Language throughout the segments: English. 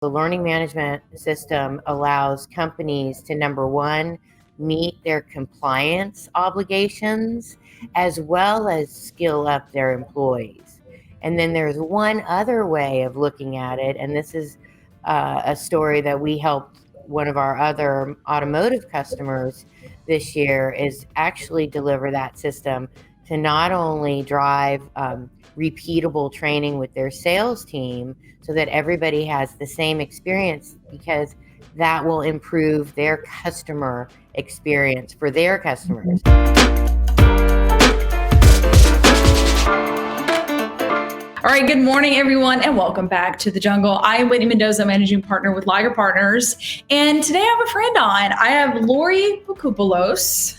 The learning management system allows companies to, number one, meet their compliance obligations as well as skill up their employees. And then there's one other way of looking at it, and this is a story that we helped one of our other automotive customers this year, is actually deliver that system to not only drive repeatable training with their sales team so that everybody has the same experience, because that will improve their customer experience for their customers. All right, good morning, everyone, and welcome back to The Jungle. I am Whitney Mendoza, managing partner with Liger Partners, and today I have a friend on. I have Laurie Bacopoulos,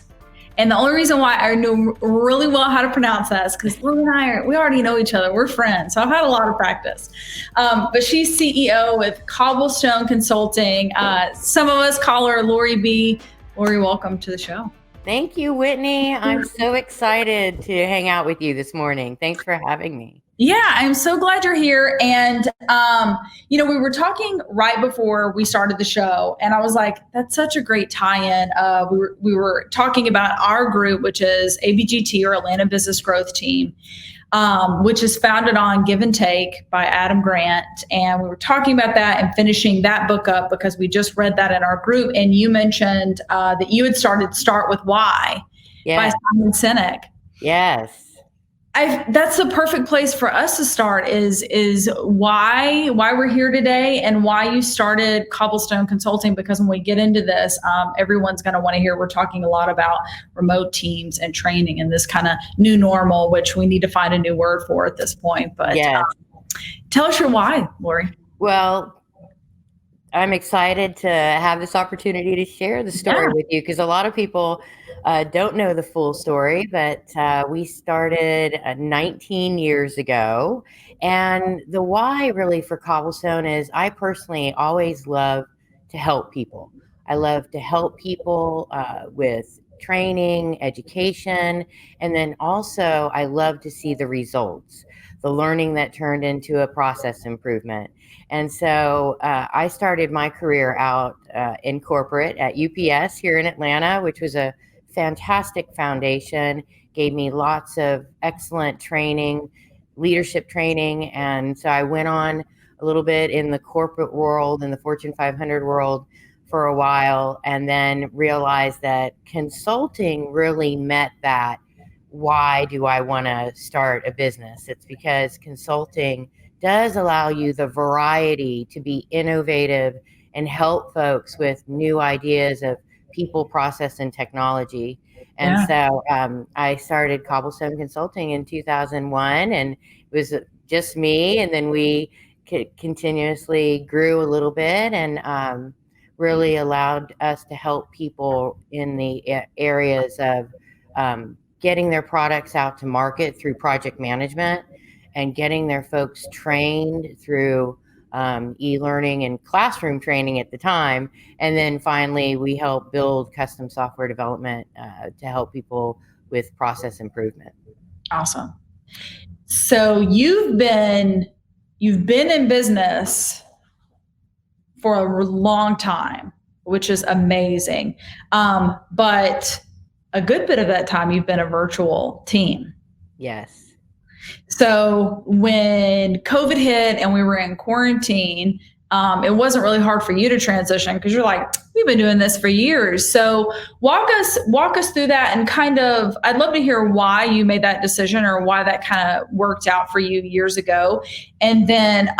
and the only reason why I know really well how to pronounce that is because Laurie and we already know each other. We're friends, so I've had a lot of practice. But she's CEO with Cobblestone Consulting. Some of us call her Laurie B. Laurie, welcome to the show. Thank you, Whitney. I'm so excited to hang out with you this morning. Thanks for having me. Yeah, I'm so glad you're here. And, we were talking right before we started the show, and I was like, that's such a great tie-in. We were talking about our group, which is ABGT, or Atlanta Business Growth Team, which is founded on Give and Take by Adam Grant. And we were talking about that and finishing that book up because we just read that in our group. And you mentioned that you had started Start With Why by Simon Sinek. Yes. That's the perfect place for us to start is why we're here today and why you started Cobblestone Consulting, because when we get into this, everyone's going to want to hear. We're talking a lot about remote teams and training and this kind of new normal, which we need to find a new word for at this point. But tell us your why, Laurie. Well, I'm excited to have this opportunity to share the story with you, because a lot of people don't know the full story, but we started 19 years ago. And the why really for Cobblestone is I personally always love to help people. I love to help people with training, education, and then also I love to see the results, the learning that turned into a process improvement. And so I started my career out in corporate at UPS here in Atlanta, which was a fantastic foundation, gave me lots of excellent training, leadership training. And so I went on a little bit in the corporate world, in the Fortune 500 world for a while, and then realized that consulting really met that. Why do I want to start a business? It's because consulting does allow you the variety to be innovative and help folks with new ideas of people, process, and technology. And so I started Cobblestone Consulting in 2001, and it was just me. And then we continuously grew a little bit and really allowed us to help people in the areas of getting their products out to market through project management and getting their folks trained through e-learning and classroom training at the time. And then finally, we help build custom software development to help people with process improvement. Awesome. So you've been in business for a long time, which is amazing. But a good bit of that time, you've been a virtual team. Yes. So when COVID hit and we were in quarantine, it wasn't really hard for you to transition because you're like, we've been doing this for years. So walk us through that and kind of, I'd love to hear why you made that decision or why that kind of worked out for you years ago. And then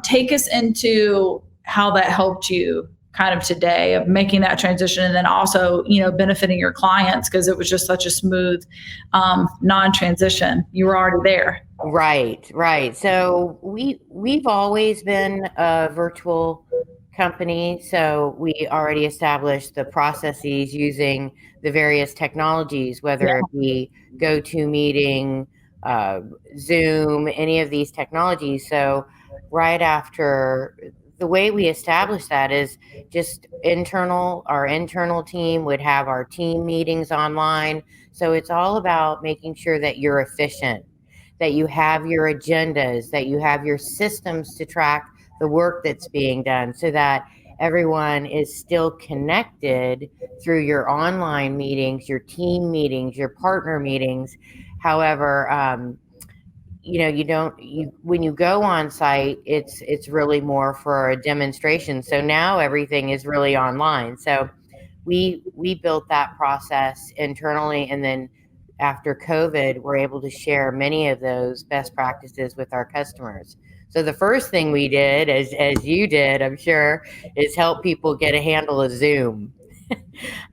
take us into how that helped you kind of today of making that transition, and then also, benefiting your clients because it was just such a smooth non-transition. You were already there. Right. So we've always been a virtual company. So we already established the processes using the various technologies, whether it be GoToMeeting, Zoom, any of these technologies. So right after, the way we established that is just our internal team would have our team meetings online. So it's all about making sure that you're efficient, that you have your agendas, that you have your systems to track the work that's being done, so that everyone is still connected through your online meetings, your team meetings, your partner meetings. However, when you go on site, it's really more for a demonstration. So now everything is really online. So we built that process internally, and then after COVID, we're able to share many of those best practices with our customers. So the first thing we did, as you did, I'm sure, is help people get a handle of Zoom,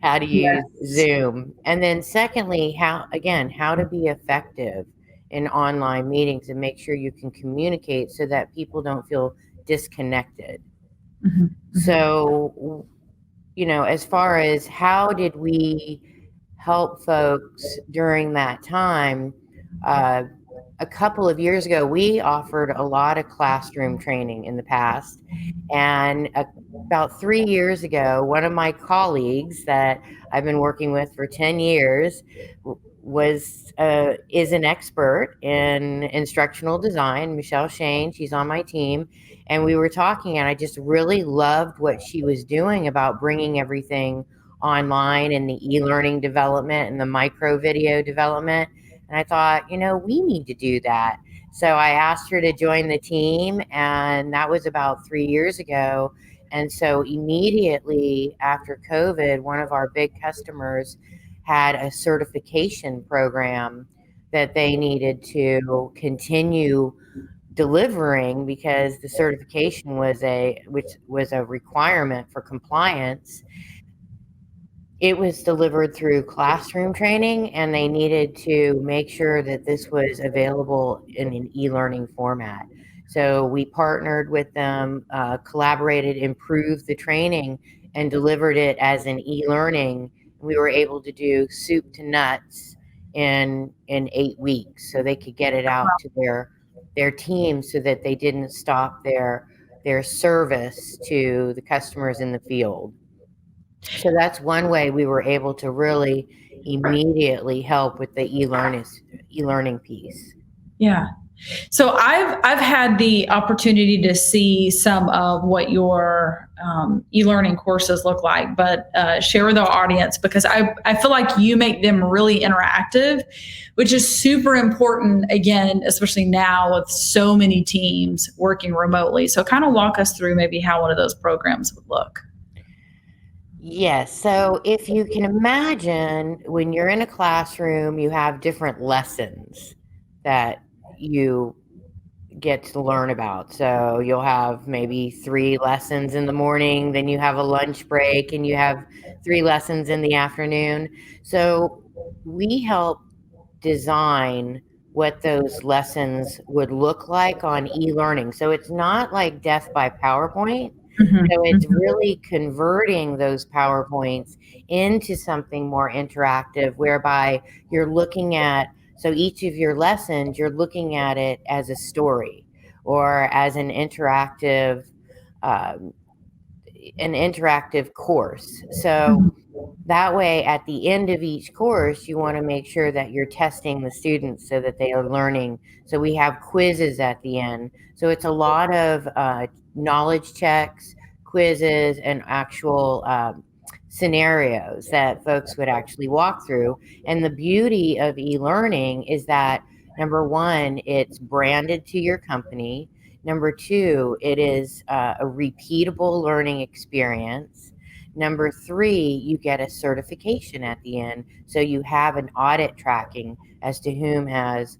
how to use Yes. Zoom. And then secondly, how to be effective in online meetings and make sure you can communicate so that people don't feel disconnected. Mm-hmm. Mm-hmm. So, as far as how did we help folks during that time, uh, a couple of years ago, we offered a lot of classroom training in the past. And about 3 years ago, one of my colleagues that I've been working with for 10 years is an expert in instructional design, Michelle Shane. She's on my team. And we were talking, and I just really loved what she was doing about bringing everything online and the e-learning development and the micro video development. And I thought, we need to do that. So I asked her to join the team, and that was about 3 years ago. And so immediately after COVID, one of our big customers had a certification program that they needed to continue delivering, because the certification was a requirement for compliance. It was delivered through classroom training, and they needed to make sure that this was available in an e-learning format. So we partnered with them, collaborated, improved the training, and delivered it as an e-learning. We were able to do soup to nuts in 8 weeks, so they could get it out to their team, so that they didn't stop their service to the customers in the field. So that's one way we were able to really immediately help with the e-learning piece. Yeah. So I've had the opportunity to see some of what your e-learning courses look like, but share with our audience, because I feel like you make them really interactive, which is super important, again, especially now with so many teams working remotely. So kind of walk us through maybe how one of those programs would look. Yes. So if you can imagine, when you're in a classroom, you have different lessons that you get to learn about. So you'll have maybe 3 lessons in the morning, then you have a lunch break, and you have 3 lessons in the afternoon. So we help design what those lessons would look like on e-learning. So it's not like death by PowerPoint. So it's really converting those PowerPoints into something more interactive, whereby you're looking at, so each of your lessons, you're looking at it as a story or as an interactive course. So that way, at the end of each course, you want to make sure that you're testing the students so that they are learning. So we have quizzes at the end. So it's a lot of knowledge checks, quizzes, and actual scenarios that folks would actually walk through. And the beauty of e-learning is that, number one, it's branded to your company. Number two, it is a repeatable learning experience. Number three, you get a certification at the end. So you have an audit tracking as to whom has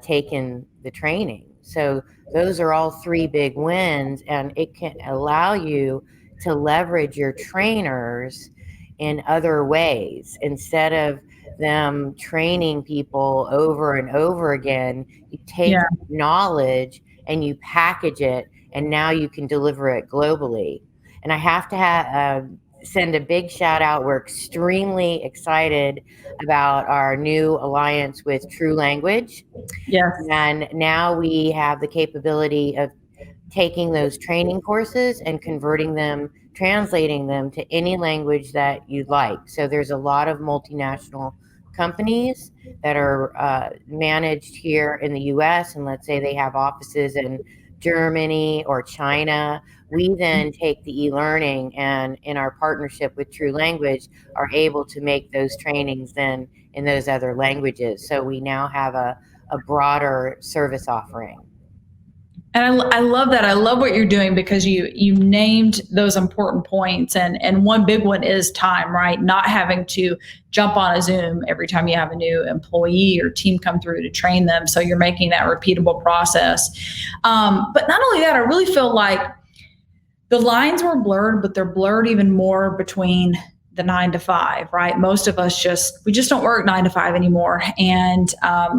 taken the training. So those are all 3 big wins, and it can allow you to leverage your trainers in other ways. Instead of them training people over and over again, you take knowledge and you package it, and now you can deliver it globally. And I have to send a big shout out. We're extremely excited about our new alliance with True Language. Yes. And now we have the capability of taking those training courses and converting them, translating them to any language that you'd like. So there's a lot of multinational companies that are managed here in the US, and let's say they have offices in Germany or China, we then take the e-learning and in our partnership with True Language are able to make those trainings then in those other languages. So we now have a broader service offering. And I love that. I love what you're doing because you named those important points. And one big one is time, right? Not having to jump on a Zoom every time you have a new employee or team come through to train them. So you're making that repeatable process. But not only that, I really feel like the lines were blurred, but they're blurred even more between the 9 to 5, right? Most of us we just don't work 9 to 5 anymore. And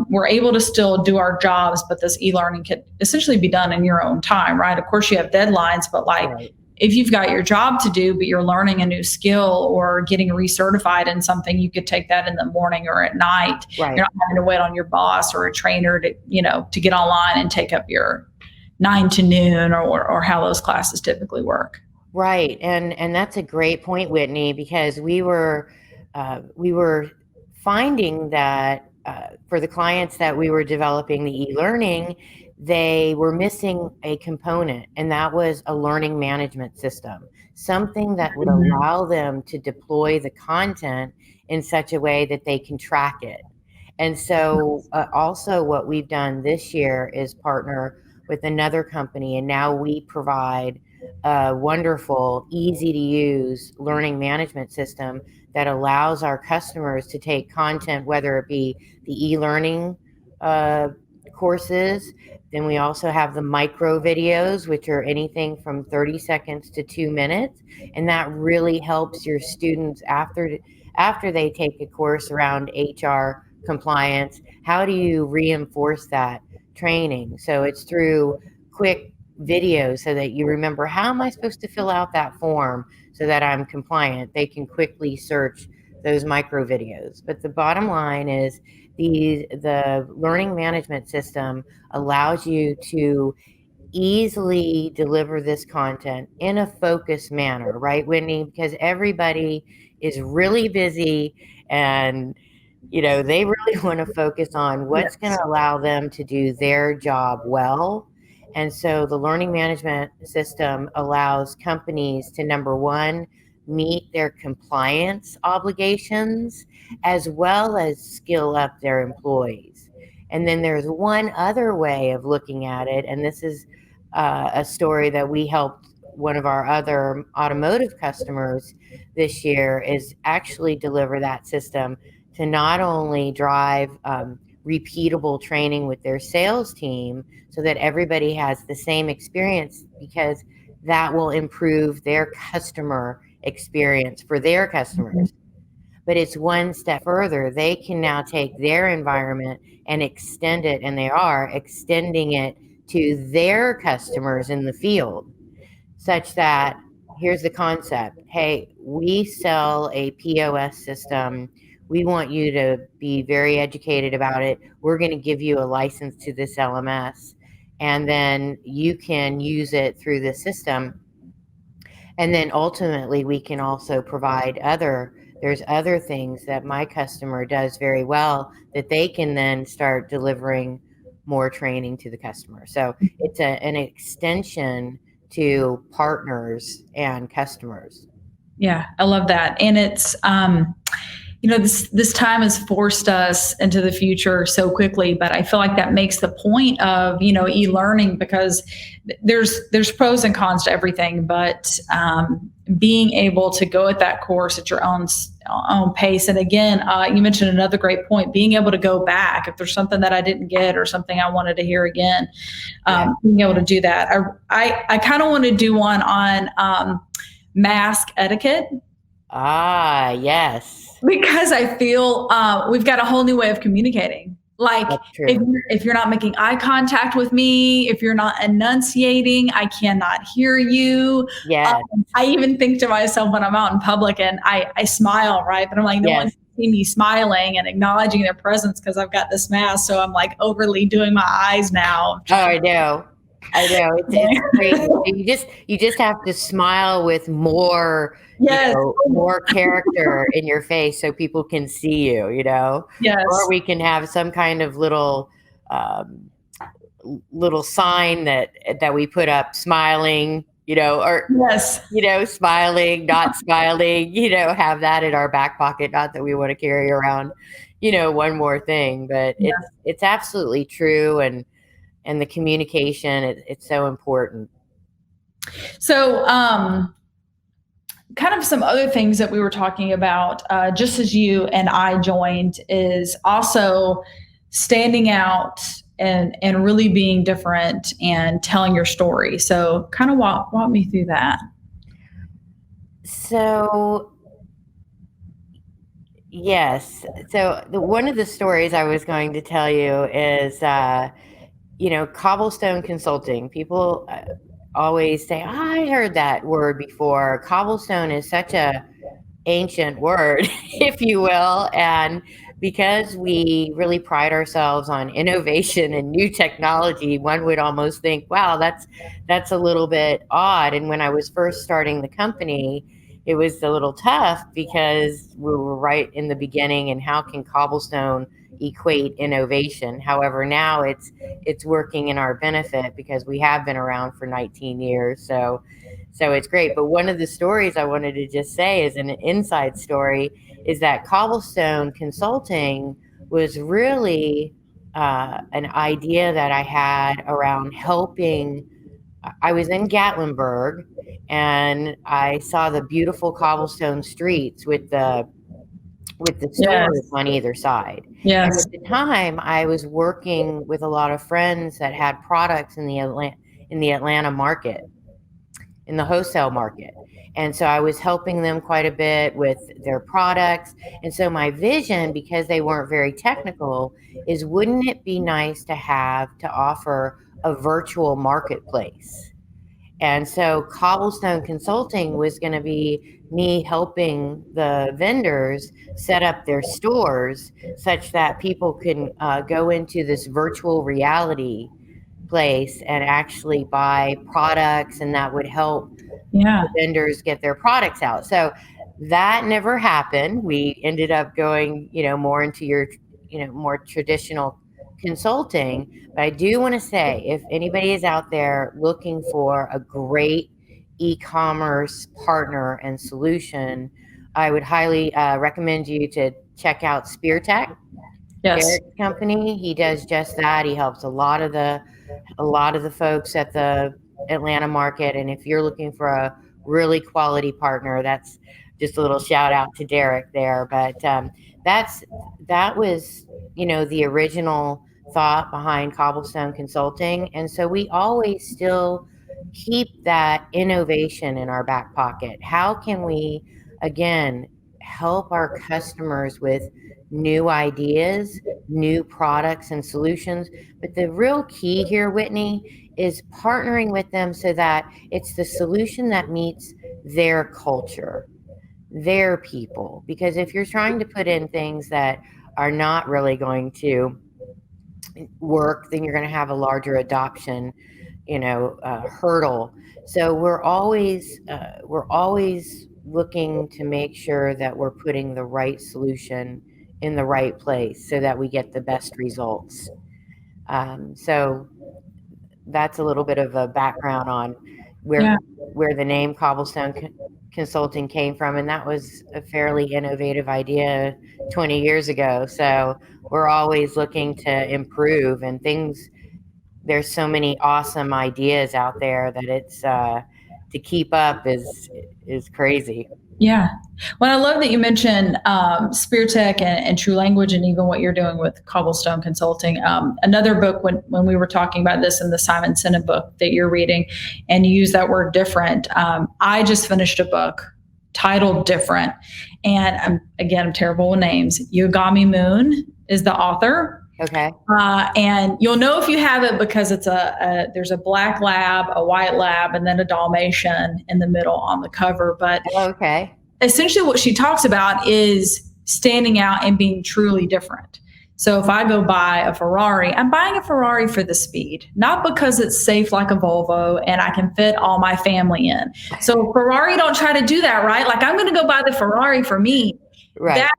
we're able to still do our jobs, but this e-learning can essentially be done in your own time, right? Of course you have deadlines, but like Right. if you've got your job to do, but you're learning a new skill or getting recertified in something, you could take that in the morning or at night. Right. You're not having to wait on your boss or a trainer to get online and take up your 9 to noon or how those classes typically work. Right, and that's a great point, Whitney, because we were finding that for the clients that we were developing the e-learning, they were missing a component, and that was a learning management system, something that would allow them to deploy the content in such a way that they can track it. And so also what we've done this year is partner with another company, and now we provide a wonderful, easy to use learning management system that allows our customers to take content, whether it be the e-learning courses. Then we also have the micro videos, which are anything from 30 seconds to 2 minutes. And that really helps your students after they take a course around HR compliance. How do you reinforce that training? So it's through quick videos so that you remember, how am I supposed to fill out that form so that I'm compliant? They can quickly search those micro videos. But the bottom line is the learning management system allows you to easily deliver this content in a focused manner, right, Whitney? Because everybody is really busy and they really want to focus on what's going to allow them to do their job well. And so the learning management system allows companies to, number one, meet their compliance obligations, as well as skill up their employees. And then there's one other way of looking at it, and this is a story that we helped one of our other automotive customers this year, is actually deliver that system to not only drive repeatable training with their sales team so that everybody has the same experience, because that will improve their customer experience for their customers. But it's one step further. They can now take their environment and extend it, and they are extending it to their customers in the field, such that here's the concept. Hey, we sell a POS system. We want you to be very educated about it. We're going to give you a license to this LMS, and then you can use it through the system. And then ultimately, we can also provide there's other things that my customer does very well that they can then start delivering more training to the customer. So it's an extension to partners and customers. Yeah, I love that. And it's, this time has forced us into the future so quickly, but I feel like that makes the point of, e-learning, because there's pros and cons to everything, but being able to go at that course at your own pace. And again, you mentioned another great point, being able to go back if there's something that I didn't get or something I wanted to hear again, being able to do that. I kind of want to do one on mask etiquette. Ah, yes. Because I feel we've got a whole new way of communicating. Like if you're not making eye contact with me, if you're not enunciating, I cannot hear you. Yes. I even think to myself when I'm out in public and I smile, right? But I'm like, no one can see me smiling and acknowledging their presence because I've got this mask. So I'm like overly doing my eyes now. Oh, I know. It's crazy. You just have to smile with more, more character in your face so people can see you, Yes. Or we can have some kind of little, little sign that we put up, smiling, or Yes. smiling, not smiling, have that in our back pocket. Not that we want to carry around, one more thing, but Yeah. it's absolutely true, and the communication, it's so important. So, kind of some other things that we were talking about, just as you and I joined, is also standing out and really being different and telling your story. So, kind of walk me through that. So yes, so one of the stories I was going to tell you is, Cobblestone Consulting. People always say, I heard that word before. Cobblestone is such a ancient word, if you will. And because we really pride ourselves on innovation and new technology, one would almost think, wow, that's a little bit odd. And when I was first starting the company, it was a little tough because we were right in the beginning, and how can cobblestone equate innovation? However, now it's working in our benefit because we have been around for 19 years. So it's great. But one of the stories I wanted to just say is an inside story, is that Cobblestone Consulting was really an idea that I had around helping. I was in Gatlinburg, and I saw the beautiful cobblestone streets with the stores Yes. on either side. And Yes. at the time, I was working with a lot of friends that had products in the Atlanta market, in the wholesale market. And so I was helping them quite a bit with their products. And so my vision, because they weren't very technical, is, wouldn't it be nice to offer a virtual marketplace? And so Cobblestone Consulting was going to be me helping the vendors set up their stores such that people can go into this virtual reality place and actually buy products, and that would help Yeah. the vendors get their products out. So that never happened. We ended up going, more into your, more traditional consulting. But I do want to say, if anybody is out there looking for a great e-commerce partner and solution, I would highly recommend you to check out SpearTech, Yes. Derek's company. He does just that. He helps a lot of the folks at the Atlanta market. And if you're looking for a really quality partner, that's just a little shout out to Derek there. But that was, the original thought behind Cobblestone Consulting. And so we always still keep that innovation in our back pocket. How can we, again, help our customers with new ideas, new products and solutions? But the real key here, Whitney, is partnering with them so that it's the solution that meets their culture, their people. Because if you're trying to put in things that are not really going to work, then you're going to have a larger adoption, hurdle. So we're always looking to make sure that we're putting the right solution in the right place so that we get the best results. So that's a little bit of a background on Yeah. where the name Cobblestone Consulting came from, and that was a fairly innovative idea 20 years ago. So we're always looking to improve, and things. There's so many awesome ideas out there that it's to keep up is crazy. Yeah. Well, I love that you mentioned SpearTech and True Language, and even what you're doing with Cobblestone Consulting. Another book, when we were talking about this in the Simon Sinek book that you're reading, and you use that word different. I just finished a book titled Different. And I'm terrible with names. Yogami Moon is the author. Okay. And you'll know if you have it because it's there's a black lab, a white lab, and then a Dalmatian in the middle on the cover. But okay, essentially what she talks about is standing out and being truly different. So if I go buy a Ferrari, I'm buying a Ferrari for the speed, not because it's safe like a Volvo and I can fit all my family in. So Ferrari don't try to do that, right? Like, I'm going to go buy the Ferrari for me. right.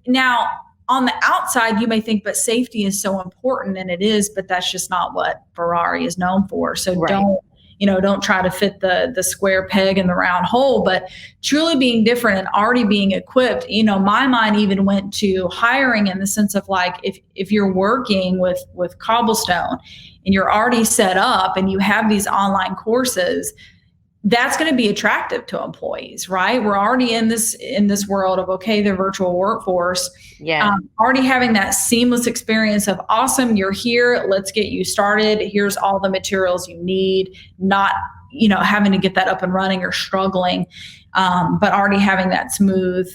Now, on the outside, you may think, but safety is so important, and it is, but that's just not what Ferrari is known for. So Right. don't try to fit the square peg in the round hole, but truly being different and already being equipped. My mind even went to hiring in the sense of like, if you're working with Cobblestone and you're already set up and you have these online courses, that's going to be attractive to employees, right? We're already in this world of, okay, the virtual workforce. Yeah. Already having that seamless experience of, awesome, you're here, let's get you started. Here's all the materials you need, not, having to get that up and running or struggling, but already having that smooth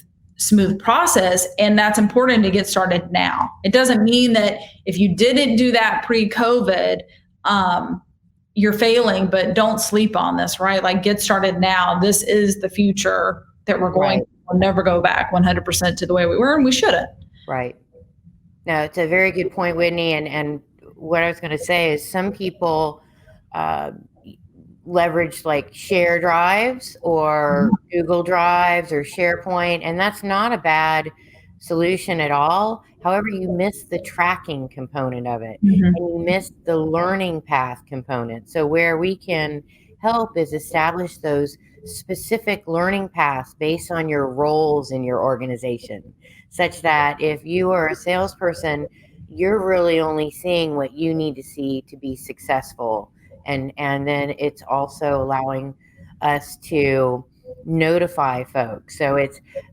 process. And that's important to get started now. It doesn't mean that if you didn't do that pre-COVID, you're failing, but don't sleep on this, right? Like, get started now. This is the future that we're going. Right. We'll never go back 100% to the way we were, and we shouldn't. Right. No, it's a very good point, Whitney. And what I was going to say is some people leverage like share drives or Google Drives or SharePoint, and that's not a bad solution at all. However, you miss the tracking component of it, and you miss the learning path component. So where we can help is establish those specific learning paths based on your roles in your organization, such that if you are a salesperson, you're really only seeing what you need to see to be successful. And then it's also allowing us to notify folks. So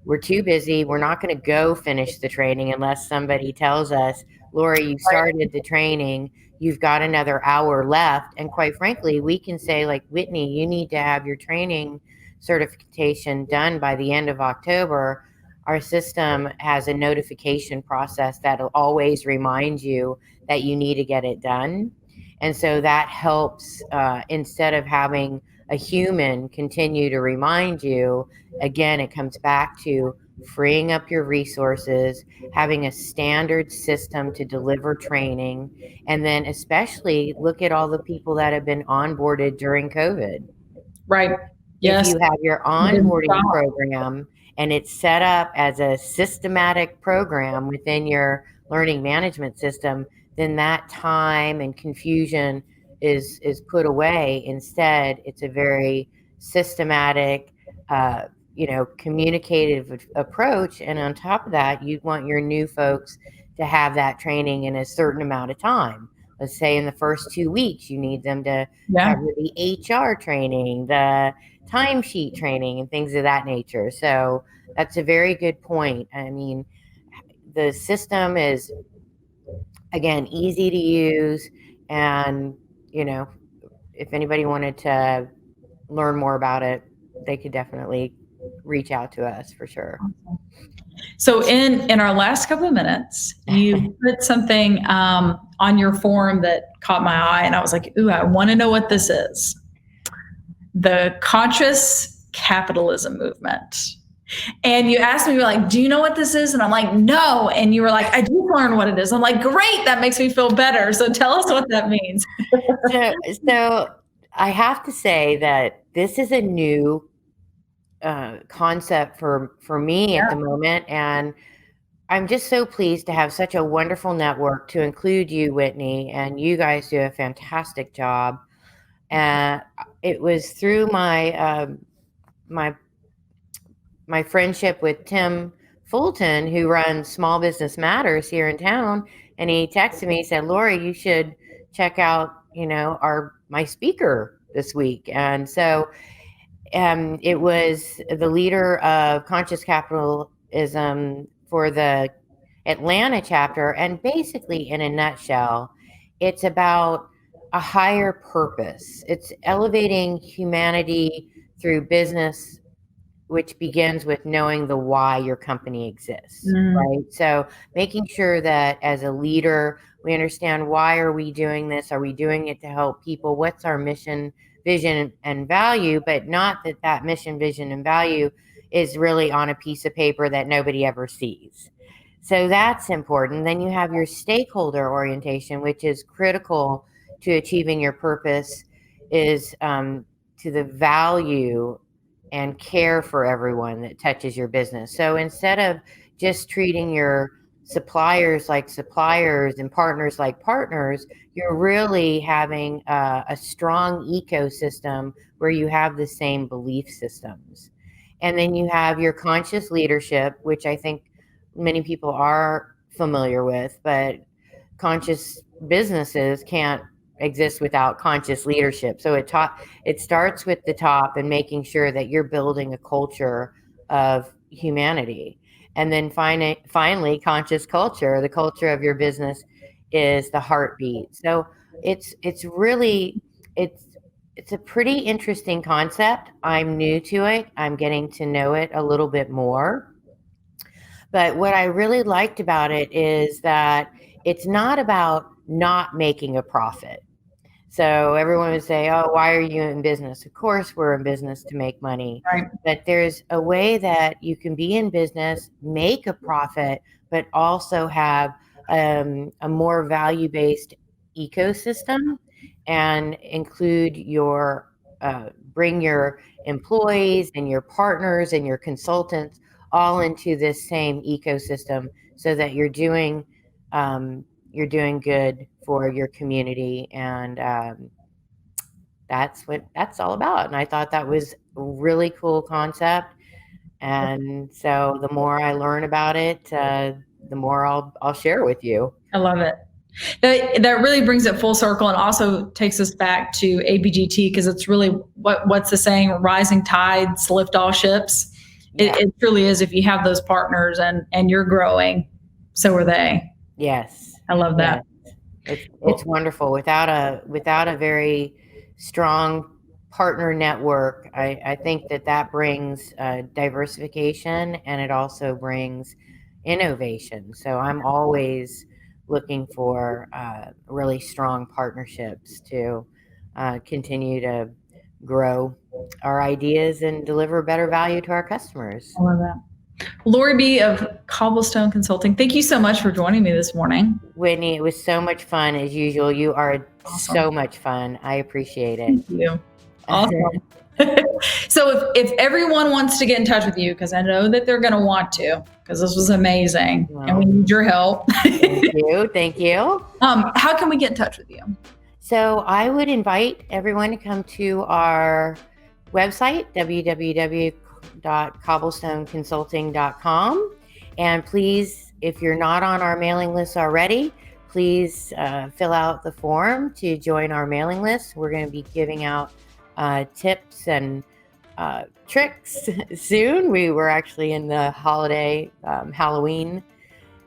we're too busy. We're not going to go finish the training unless somebody tells us, Laurie, you started the training, you've got another hour left. And quite frankly, we can say, like, Whitney, you need to have your training certification done by the end of October. Our system has a notification process that'll always remind you that you need to get it done. And so that helps, instead of having a human continue to remind you. Again, it comes back to freeing up your resources, having a standard system to deliver training, and then especially look at all the people that have been onboarded during COVID. Right. Yes. If you have your onboarding program and it's set up as a systematic program within your learning management system, then that time and confusion is put away. Instead, it's a very systematic, communicative approach. And on top of that, you want your new folks to have that training in a certain amount of time. Let's say in the first 2 weeks, you need them to cover the HR training, the timesheet training, and things of that nature. So that's a very good point. I mean, the system is, again, easy to use, and if anybody wanted to learn more about it, they could definitely reach out to us for sure. So in our last couple of minutes, you put something on your forum that caught my eye, and I was like, ooh, I want to know what this is. The conscious capitalism movement. And you asked me, you're like, do you know what this is? And I'm like, no. And you were like, I do learn what it is. I'm like, great. That makes me feel better. So tell us what that means. So I have to say that this is a new concept for me at the moment. And I'm just so pleased to have such a wonderful network to include you, Whitney, and you guys do a fantastic job. And it was through my friendship with Tim Fulton, who runs Small Business Matters here in town. And he texted me, he said, Laurie, you should check out, my speaker this week. And so it was the leader of Conscious Capitalism for the Atlanta chapter. And basically, in a nutshell, it's about a higher purpose. It's elevating humanity through business, which begins with knowing the why your company exists, right? So making sure that as a leader, we understand, why are we doing this? Are we doing it to help people? What's our mission, vision, and value? But not that mission, vision, and value is really on a piece of paper that nobody ever sees. So that's important. Then you have your stakeholder orientation, which is critical to achieving your purpose, is to the value and care for everyone that touches your business. So instead of just treating your suppliers like suppliers and partners like partners, you're really having a strong ecosystem where you have the same belief systems. And then you have your conscious leadership, which I think many people are familiar with, but conscious businesses can't exist without conscious leadership. So it starts with the top and making sure that you're building a culture of humanity. And then finally, conscious culture, the culture of your business is the heartbeat. So it's really, it's a pretty interesting concept. I'm new to it. I'm getting to know it a little bit more. But what I really liked about it is that it's not about not making a profit. So everyone would say, oh, why are you in business? Of course, we're in business to make money. Right. But there's a way that you can be in business, make a profit, but also have a more value-based ecosystem and include bring your employees and your partners and your consultants all into this same ecosystem so that you're doing good for your community. And that's what that's all about. And I thought that was a really cool concept. And so the more I learn about it, the more I'll share with you. I love it. That really brings it full circle and also takes us back to ABGT, because it's really what's the saying, rising tides lift all ships. Yeah. It truly is. If you have those partners and you're growing, so are they. Yes. I love that. Yes. It's wonderful. Without a very strong partner network, I think that brings diversification, and it also brings innovation. So I'm always looking for really strong partnerships to continue to grow our ideas and deliver better value to our customers. I love that. Laurie B. of Cobblestone Consulting, thank you so much for joining me this morning. Whitney, it was so much fun as usual. You are awesome. So much fun. I appreciate it. Thank you. Awesome. So if everyone wants to get in touch with you, because I know that they're going to want to, because this was amazing, and we need your help. Thank you. How can we get in touch with you? So I would invite everyone to come to our website, www.cobblestoneconsulting.com. And please, if you're not on our mailing list already, please fill out the form to join our mailing list. We're going to be giving out tips and tricks soon. We were actually in the holiday Halloween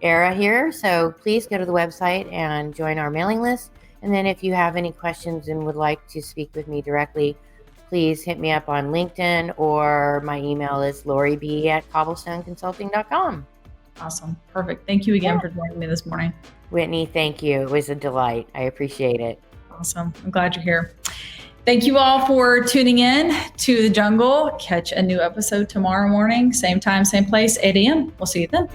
era here. So please go to the website and join our mailing list. And then if you have any questions and would like to speak with me directly, please hit me up on LinkedIn, or my email is laurieb@cobblestoneconsulting.com. Awesome. Perfect. Thank you again for joining me this morning. Whitney, thank you. It was a delight. I appreciate it. Awesome. I'm glad you're here. Thank you all for tuning in to The Jungle. Catch a new episode tomorrow morning, same time, same place, 8 a.m. We'll see you then.